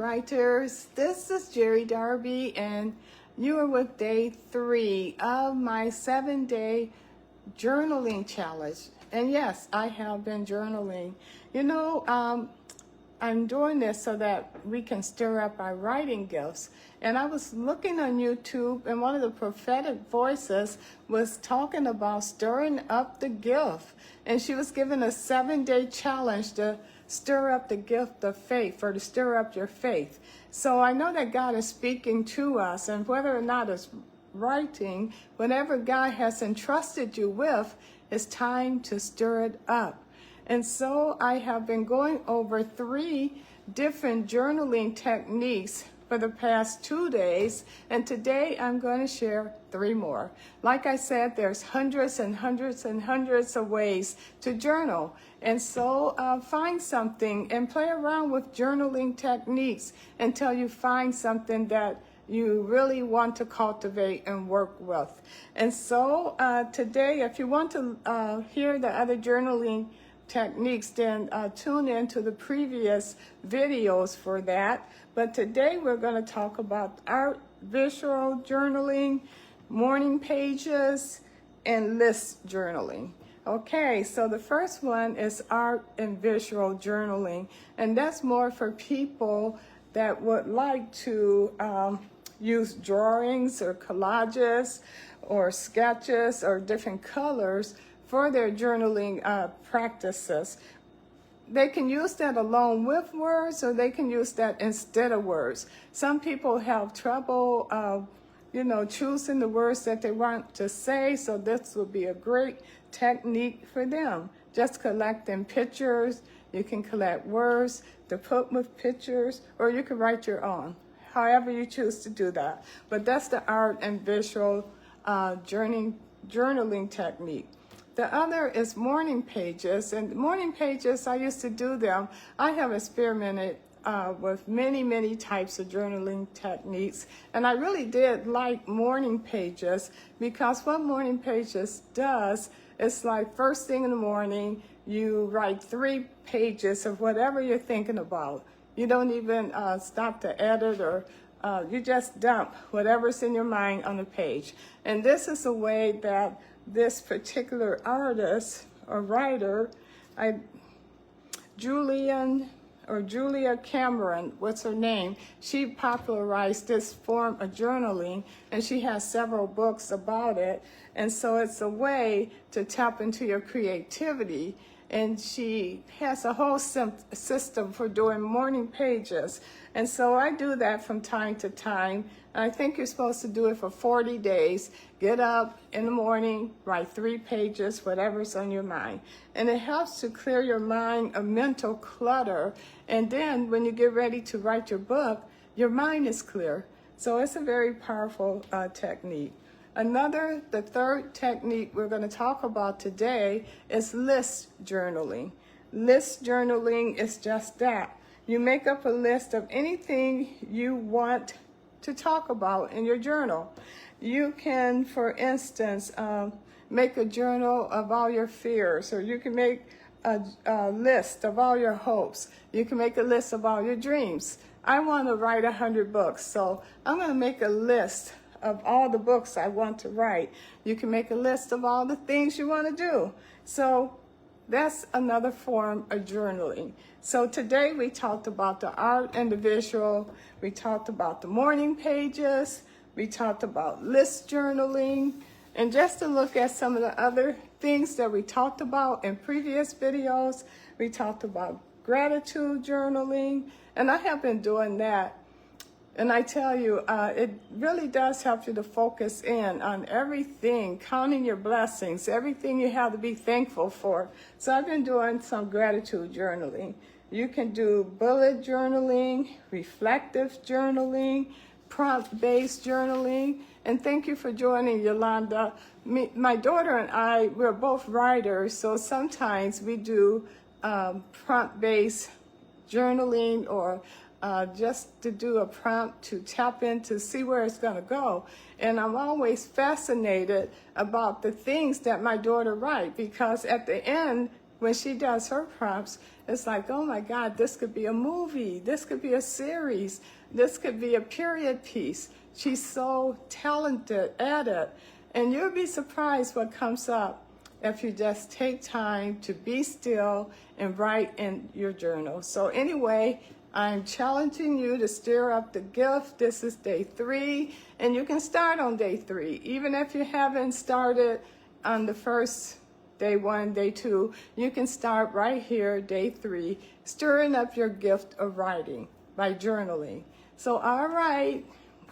writers. This is Jeri Darby, and you are with day 3 of my 7-day journaling challenge. And yes, I have been journaling. I'm doing this so that we can stir up our writing gifts. And I was looking on YouTube, and one of the prophetic voices was talking about stirring up the gift. And she was given a 7-day challenge to stir up the gift of faith, or to stir up your faith. So I know that God is speaking to us, and whether or not it's writing, whatever God has entrusted you with, it's time to stir it up. And so I have been going over 3 different journaling techniques for the past 2 days, and today I'm going to share 3 more. Like I said, there's hundreds and hundreds and hundreds of ways to journal. And so find something and play around with journaling techniques until you find something that you really want to cultivate and work with. And so today, if you want to hear the other journaling techniques, then tune in to the previous videos for that. But today we're going to talk about art, visual journaling, morning pages, and list journaling. Okay, so the first one is art and visual journaling, and that's more for people that would like to use drawings or collages or sketches or different colors for their journaling practices. They can use that along with words, or they can use that instead of words. Some people have trouble, choosing the words that they want to say, so this would be a great technique for them. Just collecting pictures. You can collect words to put with pictures, or you can write your own, however you choose to do that. But that's the art and visual journaling technique. The other is morning pages, and morning pages, I used to do them. I have experimented with many types of journaling techniques, and I really did like morning pages, because what morning pages does, it's like first thing in the morning, you write 3 pages of whatever you're thinking about. You don't even stop to edit, or you just dump whatever's in your mind on the page. And this is a way that this particular artist or writer, Julia Cameron, what's her name? She popularized this form of journaling, and she has several books about it. And so it's a way to tap into your creativity. And she has a whole system for doing morning pages. And so I do that from time to time. I think you're supposed to do it for 40 days. Get up in the morning, write 3 pages, whatever's on your mind. And it helps to clear your mind of mental clutter. And then when you get ready to write your book, your mind is clear. So it's a very powerful technique. The third technique we're going to talk about today is list journaling. List journaling is just that. You make up a list of anything you want to talk about in your journal. You can, for instance, make a journal of all your fears, or you can make a list of all your hopes. You can make a list of all your dreams. I want to write 100 books, so I'm going to make a list of all the books I want to write. You can make a list of all the things you want to do. So that's another form of journaling. So today we talked about the art and the visual. We talked about the morning pages. We talked about list journaling. And just to look at some of the other things that we talked about in previous videos, we talked about gratitude journaling. And I have been doing that. And I tell you, it really does help you to focus in on everything, counting your blessings, everything you have to be thankful for. So I've been doing some gratitude journaling. You can do bullet journaling, reflective journaling, prompt-based journaling. And thank you for joining, Yolanda. My daughter and I, we're both writers, so sometimes we do prompt-based journaling, or just to do a prompt to tap in to see where it's going to go. And I'm always fascinated about the things that my daughter writes, because at the end, when she does her prompts, it's like, oh my God, this could be a movie, this could be a series, this could be a period piece. She's so talented at it. And you'll be surprised what comes up if you just take time to be still and write in your journal. So anyway, I'm challenging you to stir up the gift. This is day 3, and you can start on day 3. Even if you haven't started on the first day 1, day 2, you can start right here, day 3, stirring up your gift of writing by journaling. So all right,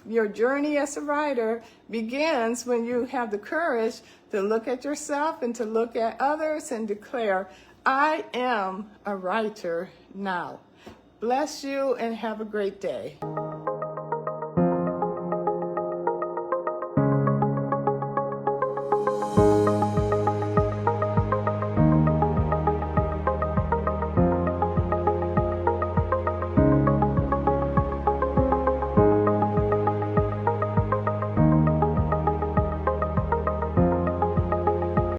your journey as a writer begins when you have the courage to look at yourself and to look at others and declare, I am a writer now. Bless you and have a great day.